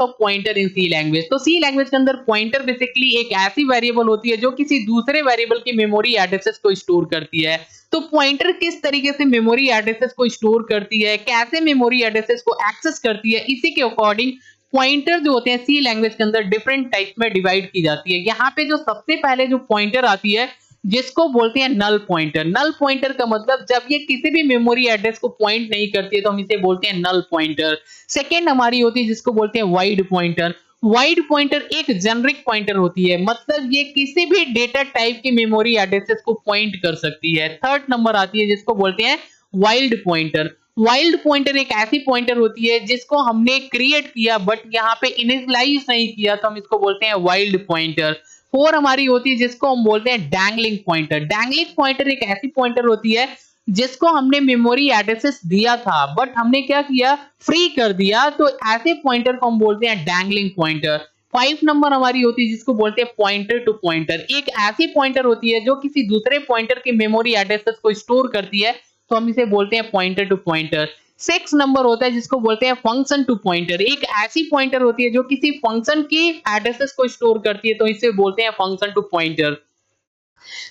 Of pointer in C language. तो C language के अंदर पॉइंटर बेसिकली एक ऐसी वेरिएबल होती है जो किसी दूसरे वेरिएबल की मेमोरी एड्रेसेस को स्टोर करती है। तो पॉइंटर किस तरीके से मेमोरी एड्रेसेस को स्टोर करती है, कैसे मेमोरी एड्रेसेस को एक्सेस करती है, इसी के अकॉर्डिंग पॉइंटर जो होते हैं सी लैंग्वेज के अंदर डिफरेंट टाइप में डिवाइड की जाती है। यहाँ पे जो सबसे पहले जो पॉइंटर आती है जिसको बोलते हैं नल पॉइंटर। नल पॉइंटर का मतलब जब ये किसी भी मेमोरी एड्रेस को पॉइंट नहीं करती है तो हम इसे बोलते हैं नल पॉइंटर। सेकेंड हमारी होती है जिसको बोलते हैं वाइड पॉइंटर। वाइड पॉइंटर एक जेनरिक पॉइंटर होती है, मतलब ये किसी भी डेटा टाइप की मेमोरी एड्रेसेस को पॉइंट कर सकती है। थर्ड नंबर आती है जिसको बोलते हैं वाइल्ड पॉइंटर। वाइल्ड पॉइंटर एक ऐसी पॉइंटर होती है जिसको हमने क्रिएट किया बट यहाँ पे इनिशियलाइज नहीं किया, तो हम इसको बोलते हैं वाइल्ड पॉइंटर। फोर हमारी होती है जिसको हम बोलते हैं डैंगलिंग पॉइंटर। डैंगलिंग पॉइंटर एक ऐसी पॉइंटर होती है जिसको हमने मेमोरी एड्रेसेस दिया था बट हमने क्या किया, फ्री कर दिया, तो ऐसे पॉइंटर को हम बोलते हैं डैंगलिंग पॉइंटर। 5 नंबर हमारी होती है जिसको बोलते हैं पॉइंटर टू पॉइंटर। एक ऐसी पॉइंटर होती है जो किसी दूसरे पॉइंटर की मेमोरी एड्रेसेस को स्टोर करती है, तो हम इसे बोलते हैं पॉइंटर टू पॉइंटर। 6 नंबर होता है जिसको बोलते हैं फंक्शन टू पॉइंटर। एक ऐसी पॉइंटर होती है जो किसी फंक्शन की एड्रेसेस को स्टोर करती है, तो इसे बोलते हैं फंक्शन टू पॉइंटर।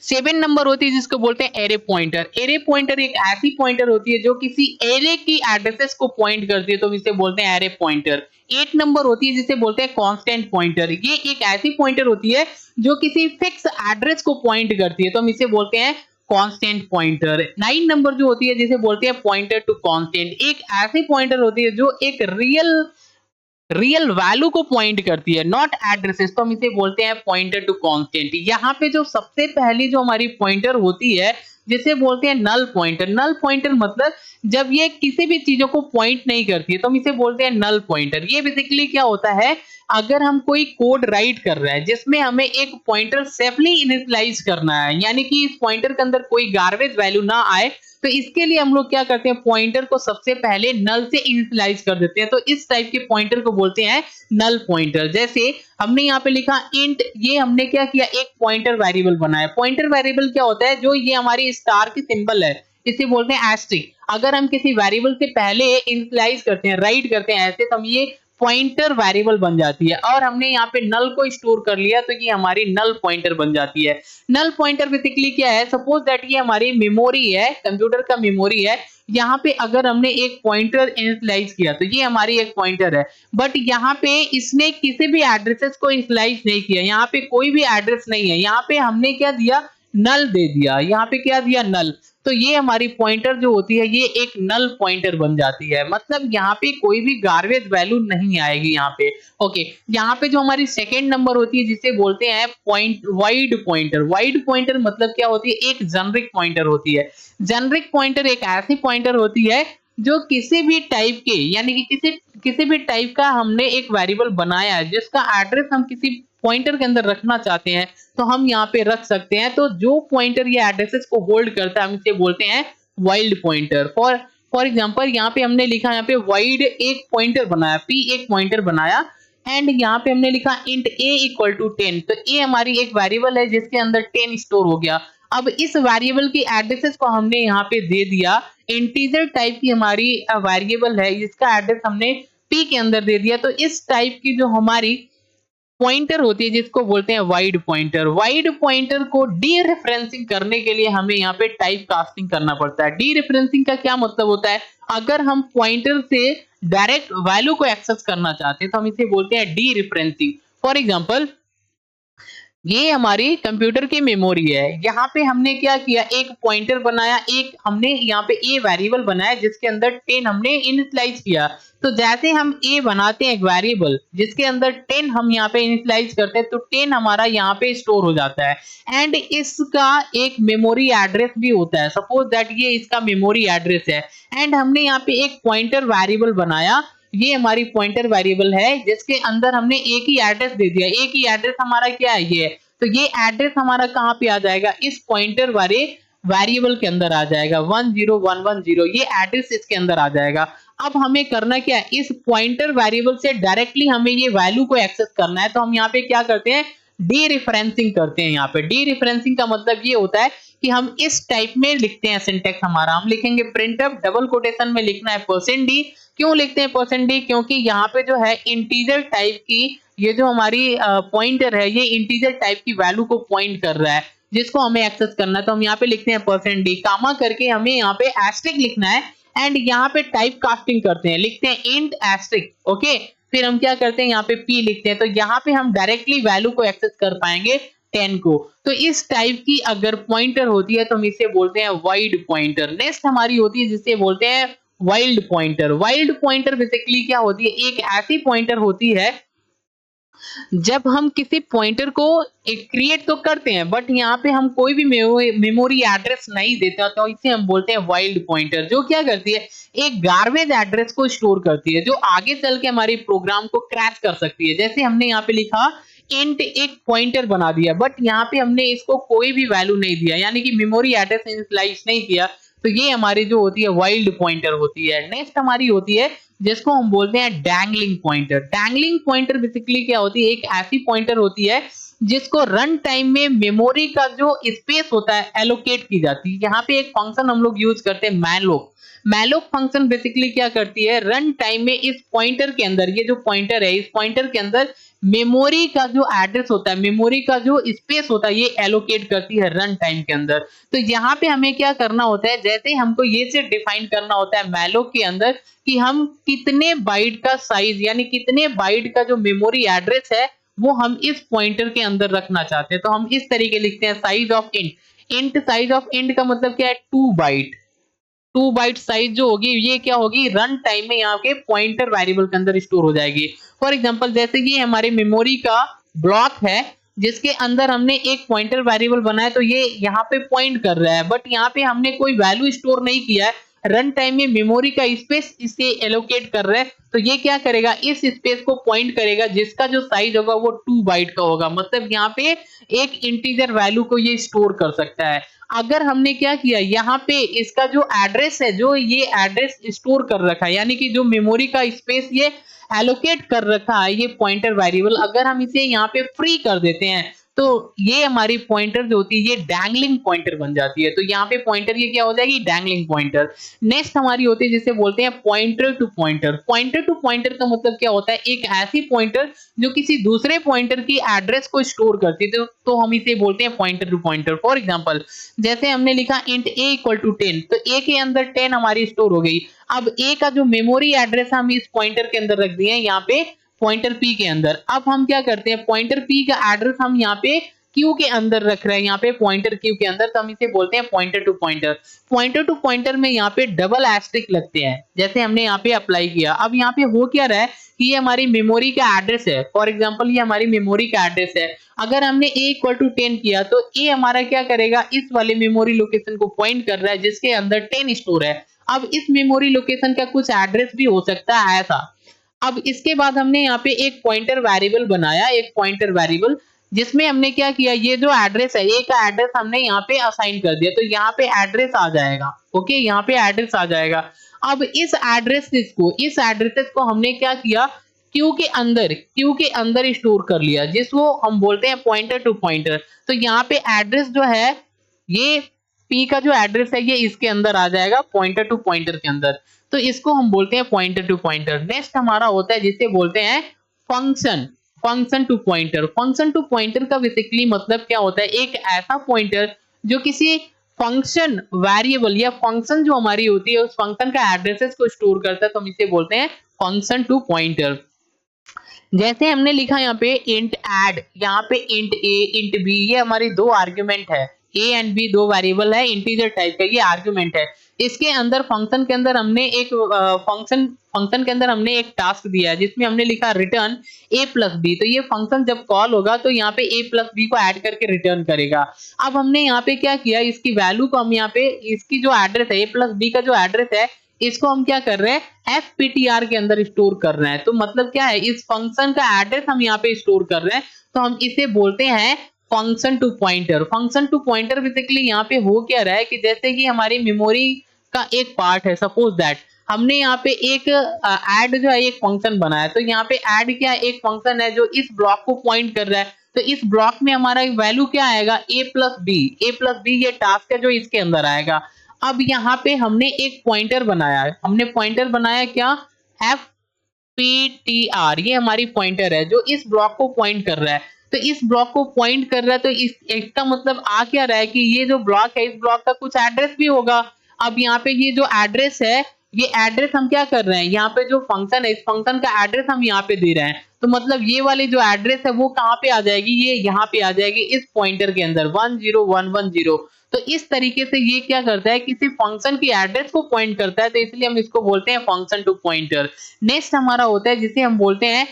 7 नंबर होती है जिसको बोलते हैं एरे पॉइंटर। एरे पॉइंटर एक ऐसी पॉइंटर होती है जो किसी एरे की एड्रेसेस को पॉइंट करती है, तो इसे बोलते हैं एरे पॉइंटर। 8 नंबर होती है जिसे बोलते हैं कांस्टेंट पॉइंटर। ये एक ऐसी पॉइंटर होती है जो किसी फिक्स एड्रेस को पॉइंट करती है, तो हम इसे बोलते हैं कांस्टेंट पॉइंटर। 9 नंबर जो होती है जिसे बोलते हैं पॉइंटर टू कांस्टेंट। एक ऐसी पॉइंटर होती है जो एक रियल वैल्यू को पॉइंट करती है, नॉट एड्रेसेस, तो हम इसे बोलते हैं पॉइंटर टू कांस्टेंट। यहाँ पे जो सबसे पहली जो हमारी पॉइंटर होती है जिसे बोलते हैं नल पॉइंटर। नल पॉइंटर मतलब जब ये किसी भी चीजों को पॉइंट नहीं करती है तो हम इसे बोलते हैं नल पॉइंटर। ये बेसिकली क्या होता है, अगर हम कोई कोड राइट कर रहे हैं जिसमें हमें एक पॉइंटर सेफली इनिशियलाइज करना है, यानी कि इस पॉइंटर के अंदर कोई गार्बेज वैल्यू ना आए, तो इसके लिए हम लोग क्या करते हैं, पॉइंटर को सबसे पहले नल से इनिशियलाइज कर देते हैं। तो इस टाइप के पॉइंटर को बोलते हैं नल पॉइंटर। जैसे हमने यहाँ पे लिखा इंट, ये हमने क्या किया, एक पॉइंटर वेरिएबल बनाया। पॉइंटर वेरिएबल क्या होता है, जो ये हमारी स्टार की सिंबल है इसे बोलते हैं एस्ट्रिक। अगर हम किसी वेरिएबल से पहले इनिशियलाइज करते हैं, राइट करते हैं ऐसे, तो हम ये पॉइंटर वेरिएबल बन जाती है। और हमने यहाँ पे नल को स्टोर कर लिया तो ये हमारी नल पॉइंटर बन जाती है। नल पॉइंटर बेसिकली क्या है, सपोज दैट ये हमारी मेमोरी है, कंप्यूटर का मेमोरी है। यहाँ पे अगर हमने एक पॉइंटर इनिशियलाइज किया तो ये हमारी एक पॉइंटर है, बट यहाँ पे इसने किसी भी एड्रेसेस को इनिशियलाइज नहीं किया, यहाँ पे कोई भी एड्रेस नहीं है, यहाँ पे हमने क्या दिया, नल दे दिया। यहाँ पे क्या दिया, नल। तो ये हमारी पॉइंटर जो होती है ये एक नल पॉइंटर बन जाती है, मतलब यहाँ पे कोई भी गार्बेज वैल्यू नहीं आएगी यहाँ पे। ओके, यहाँ पे जो हमारी सेकेंड नंबर होती है जिसे बोलते हैं point wide pointer. Wide pointer मतलब क्या होती है, एक जेनरिक पॉइंटर होती है। जेनरिक पॉइंटर एक ऐसी पॉइंटर होती है जो किसी भी टाइप के, यानी कि किसी भी टाइप का हमने एक वेरिएबल बनाया है जिसका एड्रेस हम किसी पॉइंटर के अंदर रखना चाहते हैं, तो हम यहाँ पे रख सकते हैं। तो जो पॉइंटर ये एड्रेसेस को होल्ड करता है हम इसे बोलते हैं वाइल्ड पॉइंटर। फॉर एग्जांपल यहाँ पे हमने लिखा, यहाँ पे वाइड एक पॉइंटर बनाया, p एक पॉइंटर बनाया, एंड यहाँ पे हमने लिखा इंट a इक्वल टू 10। तो a हमारी एक वेरिएबल है जिसके अंदर 10 स्टोर हो गया। अब इस वेरिएबल की एड्रेसेस को हमने यहाँ पे दे दिया, इंटीजर टाइप की हमारी वेरिएबल है जिसका एड्रेस हमने p के अंदर दे दिया। तो इस टाइप की जो हमारी पॉइंटर होती है जिसको बोलते हैं वाइड पॉइंटर। वाइड पॉइंटर को डी रेफरेंसिंग करने के लिए हमें यहाँ पे टाइप कास्टिंग करना पड़ता है। डी रेफरेंसिंग का क्या मतलब होता है, अगर हम पॉइंटर से डायरेक्ट वैल्यू को एक्सेस करना चाहते हैं तो हम इसे बोलते हैं डी रेफरेंसिंग। फॉर एग्जांपल ये हमारी कंप्यूटर की मेमोरी है, यहाँ पे हमने क्या किया, एक पॉइंटर बनाया, एक हमने यहाँ पे a वेरिएबल बनाया जिसके अंदर 10 हमने इनिशियलाइज किया। तो जैसे हम a बनाते हैं एक वेरिएबल जिसके अंदर 10 हम यहाँ पे इनिशियलाइज करते हैं, तो 10 हमारा यहाँ पे स्टोर हो जाता है। एंड इसका एक मेमोरी एड्रेस भी होता है, सपोज दैट ये इसका मेमोरी एड्रेस है, एंड हमने यहाँ पे एक पॉइंटर वेरिएबल बनाया, ये हमारी पॉइंटर वेरिएबल है जिसके अंदर हमने एक ही एड्रेस दे दिया। एक ही एड्रेस हमारा क्या है, ये। तो ये एड्रेस हमारा कहाँ पे आ जाएगा, इस पॉइंटर वाले वेरिएबल के अंदर आ जाएगा, 10110, ये एड्रेस इसके अंदर आ जाएगा। अब हमें करना क्या है, इस पॉइंटर वेरिएबल से डायरेक्टली हमें ये वैल्यू को एक्सेस करना है, तो हम यहाँ पे क्या करते हैं, डी रेफरेंसिंग करते हैं। यहाँ पे डी रेफरेंसिंग का मतलब ये होता है कि हम इस टाइप में लिखते हैं, सिंटेक्स हमारा हम लिखेंगे प्रिंटफ, डबल कोटेशन में लिखना है %d, क्यों लिखते हैं %d? क्योंकि यहाँ पे जो है इंटीजर टाइप की ये जो हमारी पॉइंटर है, ये इंटीजर टाइप की वैल्यू को पॉइंट कर रहा है, जिसको हमें एक्सेस करना है। तो हम यहाँ पे लिखते हैं %d, कामा करके हमें यहाँ पे एस्टेरिक लिखना है एंड यहाँ पे टाइप कास्टिंग करते हैं, लिखते हैं इंट एस्टेरिक। ओके, फिर हम क्या करते हैं, यहाँ पे p लिखते हैं। तो यहाँ पे हम डायरेक्टली वैल्यू को एक्सेस कर पाएंगे 10 को। तो इस टाइप की अगर पॉइंटर होती है तो हम इसे बोलते हैं वाइड पॉइंटर। नेक्स्ट हमारी होती है जिसे बोलते हैं wild pointer. Wild pointer basically क्या होती है, एक ऐसी पॉइंटर होती है जब हम किसी पॉइंटर को क्रिएट तो करते हैं बट यहाँ पे हम कोई भी मेमोरी एड्रेस नहीं देते, तो इसे हम बोलते हैं वाइल्ड पॉइंटर। जो क्या करती है, एक गार्बेज एड्रेस को स्टोर करती है जो आगे चल के हमारे प्रोग्राम को क्रैश कर सकती है। जैसे हमने यहाँ पे लिखा इंट एक पॉइंटर बना दिया बट यहाँ पे हमने इसको कोई भी वैल्यू नहीं दिया, यानी कि मेमोरी एड्रेस इनिशियलाइज नहीं किया, तो ये हमारी जो होती है वाइल्ड पॉइंटर होती है। नेक्स्ट हमारी होती है जिसको हम बोलते हैं dangling pointer. Dangling pointer basically क्या होती है, एक ऐसी पॉइंटर होती है जिसको रन टाइम में मेमोरी का जो स्पेस होता है एलोकेट की जाती है। यहाँ पे एक फंक्शन हम लोग यूज करते हैं मैलोक। मैलोक फंक्शन बेसिकली क्या करती है, रन टाइम में इस पॉइंटर के अंदर, ये जो पॉइंटर है इस पॉइंटर के अंदर मेमोरी का जो एड्रेस होता है, मेमोरी का जो स्पेस होता है, ये एलोकेट करती है रन टाइम के अंदर। तो यहाँ पे हमें क्या करना होता है, जैसे हमको ये से डिफाइन करना होता है मैलोक के अंदर कि हम कितने बाइट का साइज, यानी कितने बाइट का जो मेमोरी एड्रेस है वो हम इस पॉइंटर के अंदर रखना चाहते हैं। तो हम इस तरीके लिखते हैं size of int. Int size of int का मतलब क्या है, 2 बाइट। 2 बाइट साइज जो होगी ये क्या होगी, रन टाइम में यहाँ के पॉइंटर वेरिएबल के अंदर स्टोर हो जाएगी। फॉर एग्जांपल जैसे ये हमारे मेमोरी का ब्लॉक है जिसके अंदर हमने एक पॉइंटर वेरिएबल बनाया, तो ये यहाँ पे पॉइंट कर रहा है बट यहाँ पे हमने कोई वैल्यू स्टोर नहीं किया है, रन टाइम में मेमोरी का स्पेस इसे एलोकेट कर रहा है। तो ये क्या करेगा, इस स्पेस को पॉइंट करेगा जिसका जो साइज होगा वो 2 बाइट का होगा, मतलब यहाँ पे एक इंटीजर वैल्यू को ये स्टोर कर सकता है। अगर हमने क्या किया, यहाँ पे इसका जो एड्रेस है, जो ये एड्रेस स्टोर कर रखा है, यानी कि जो मेमोरी का स्पेस ये एलोकेट कर रखा है ये पॉइंटर वेरिएबल, अगर हम इसे यहाँ पे फ्री कर देते हैं तो ये हमारी पॉइंटर जो होती है ये डैंगलिंग पॉइंटर बन जाती है। तो यहाँ पे पॉइंटर ये क्या हो जाएगी, डैंगलिंग पॉइंटर। नेक्स्ट हमारी होती है जिसे बोलते हैं pointer to pointer. Pointer to pointer का मतलब क्या होता है, एक ऐसी पॉइंटर जो किसी दूसरे पॉइंटर की एड्रेस को स्टोर करती है, तो हम इसे बोलते हैं pointer to pointer. For example जैसे हमने लिखा इंट a इक्वल टू 10, तो a के अंदर 10 हमारी स्टोर हो गई। अब a का जो मेमोरी एड्रेस हम इस पॉइंटर के अंदर रख दिए यहाँ पे पॉइंटर p के अंदर। अब हम क्या करते हैं, पॉइंटर p का एड्रेस हम यहाँ पे q के अंदर रख रहे हैं, यहाँ पे पॉइंटर q के अंदर, तो हम इसे बोलते हैं pointer to pointer. Pointer to pointer में यहाँ पे डबल एस्टेरिक लगते हैं, जैसे हमने यहाँ पे अप्लाई किया। अब यहाँ पे हो क्या रहा है कि ये हमारी मेमोरी का एड्रेस है। फॉर एग्जांपल ये हमारी मेमोरी का एड्रेस है, अगर हमने a इक्वल टू 10 किया तो a हमारा क्या करेगा, इस वाले मेमोरी लोकेशन को पॉइंट कर रहा है जिसके अंदर 10 स्टोर है। अब इस मेमोरी लोकेशन का कुछ एड्रेस भी हो सकता है ऐसा। अब इसके बाद हमने यहाँ पे एक पॉइंटर वेरिएबल बनाया, एक पॉइंटर वेरिएबल जिसमें हमने क्या किया, ये जो एड्रेस है ए का एड्रेस हमने यहाँ पे असाइन कर दिया, तो यहाँ पे एड्रेस आ जाएगा। ओके, यहाँ पे एड्रेस आ जाएगा। अब इस एड्रेसेस को हमने क्या किया, क्यू के अंदर स्टोर कर लिया, जिसको हम बोलते हैं पॉइंटर टू पॉइंटर। तो यहाँ पे एड्रेस जो है, ये p का जो एड्रेस है ये इसके अंदर आ जाएगा पॉइंटर टू पॉइंटर के अंदर, तो इसको हम बोलते हैं पॉइंटर टू पॉइंटर। नेक्स्ट हमारा होता है जिसे बोलते हैं function. Function to pointer. Function to pointer का बेसिकली मतलब क्या होता है, एक ऐसा पॉइंटर जो किसी फंक्शन वेरिएबल या फंक्शन जो हमारी होती है उस फंक्शन का एड्रेसेस को स्टोर करता है, तो हम इसे बोलते हैं फंक्शन टू पॉइंटर। जैसे हमने लिखा यहाँ पे इंट ऐड, यहाँ पे इंट a इंट b, ये हमारी दो आर्ग्यूमेंट है, a एंड b दो वेरिएबल है इंटीजर टाइप का, ये आर्ग्यूमेंट है। इसके अंदर फंक्शन के अंदर हमने एक फंक्शन के अंदर हमने एक टास्क दिया है जिसमें हमने लिखा रिटर्न a प्लस बी। तो ये फंक्शन जब कॉल होगा तो यहाँ पे a प्लस बी को ऐड करके रिटर्न करेगा। अब हमने यहाँ पे क्या किया, इसकी वैल्यू को हम यहाँ पे, इसकी जो एड्रेस है a प्लस बी का जो एड्रेस है इसको हम क्या कर रहे हैं, fptr के अंदर स्टोर कर रहे हैं। तो मतलब क्या है, इस फंक्शन का एड्रेस हम यहाँ पे स्टोर कर रहे हैं, तो हम इसे बोलते हैं function to pointer. Function to pointer basically यहाँ पे हो क्या रहा है कि जैसे कि हमारी मेमोरी का एक पार्ट है, सपोज दैट हमने यहाँ पे एक ऐड जो है एक फंक्शन बनाया, तो यहाँ पे ऐड क्या है, एक फंक्शन है जो इस ब्लॉक को पॉइंट कर रहा है। तो इस ब्लॉक में हमारा वैल्यू क्या आएगा, a प्लस बी, ये टास्क है जो इसके अंदर आएगा। अब यहाँ पे हमने एक पॉइंटर बनाया है, हमने पॉइंटर बनाया क्या, एफ PTR ये हमारी पॉइंटर है जो इस ब्लॉक को पॉइंट कर रहा है। तो इस ब्लॉक को पॉइंट कर रहा है तो इसका मतलब आ क्या रहा है कि ये जो ब्लॉक है इस ब्लॉक का कुछ एड्रेस भी होगा। अब यहाँ पे ये जो एड्रेस है ये एड्रेस हम क्या कर रहे हैं, यहाँ पे जो फंक्शन है इस फंक्शन का एड्रेस हम यहाँ पे दे रहे हैं। तो मतलब ये वाली जो एड्रेस है वो कहाँ पे आ जाएगी, ये यहाँ पे आ जाएगी इस पॉइंटर के अंदर 10110। तो इस तरीके से ये क्या करता है, किसी फंक्शन की एड्रेस को पॉइंट करता है, तो इसलिए हम इसको बोलते हैं फंक्शन टू पॉइंटर। नेक्स्ट हमारा होता है जिसे हम बोलते हैं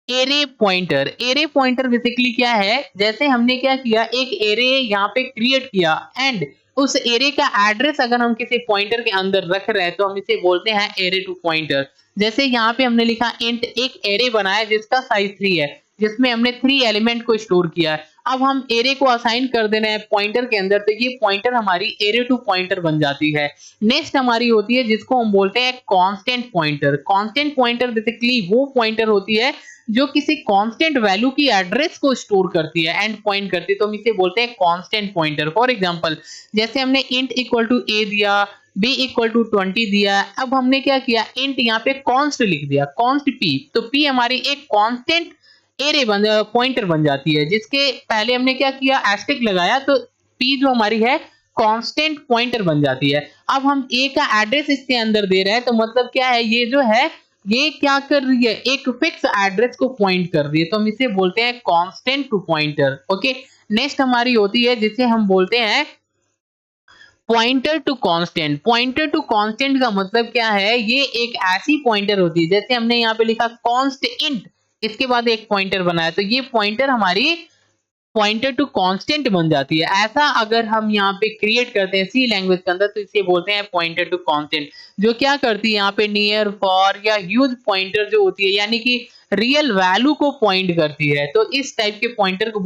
array pointer. Array pointer basically क्या है, जैसे हमने क्या किया एक एरे यहाँ पे क्रिएट किया एंड उस एरे का एड्रेस अगर हम किसी पॉइंटर के अंदर रख रहे हैं तो हम इसे बोलते हैं एरे टू पॉइंटर। जैसे यहाँ पे हमने लिखा इंट एक एरे बनाया जिसका साइज 3 है, जिसमें हमने 3 एलिमेंट को स्टोर किया है। अब हम एरे को असाइन कर देना है पॉइंटर के अंदर, तो ये पॉइंटर हमारी एरे टू पॉइंटर बन जाती है। नेक्स्ट हमारी होती है जिसको हम बोलते हैं constant pointer. Constant pointer basically वो पॉइंटर होती है जो किसी कांस्टेंट वैल्यू की एड्रेस को स्टोर करती है एंड पॉइंट करती है, तो हम इसे बोलते हैं कांस्टेंट पॉइंटर। फॉर एग्जांपल जैसे हमने int इक्वल टू a दिया, b इक्वल टू 20 दिया, अब हमने क्या किया int यहाँ पे const लिख दिया, const p, तो p हमारी एक कांस्टेंट एरे पॉइंटर बन जाती है, जिसके पहले हमने क्या किया एस्टेरिस्क लगाया, तो p जो हमारी है कांस्टेंट पॉइंटर बन जाती है। अब हम a का एड्रेस इसके अंदर दे रहे हैं, तो मतलब क्या है ये जो है ये क्या कर रही है, एक फिक्स एड्रेस को पॉइंट कर रही है, तो हम इसे बोलते हैं constant to pointer. Okay, next हमारी होती है जिसे हम बोलते हैं pointer to constant. Pointer to constant का मतलब क्या है, ये एक ऐसी पॉइंटर होती है, जैसे हमने यहाँ पे लिखा कॉन्स्ट इंट, इसके बाद एक पॉइंटर बनाया, तो ये पॉइंटर हमारी पॉइंटर टू कांस्टेंट बन जाती है। ऐसा अगर हम यहाँ पे क्रिएट करते हैं सी लैंग्वेज के अंदर, तो इसे बोलते हैं पॉइंटर टू कांस्टेंट, जो क्या करती है यहाँ पे नियर फॉर या ह्यूज पॉइंटर जो होती है, यानी कि रियल वैल्यू को पॉइंट करती है, तो इस टाइप के पॉइंटर को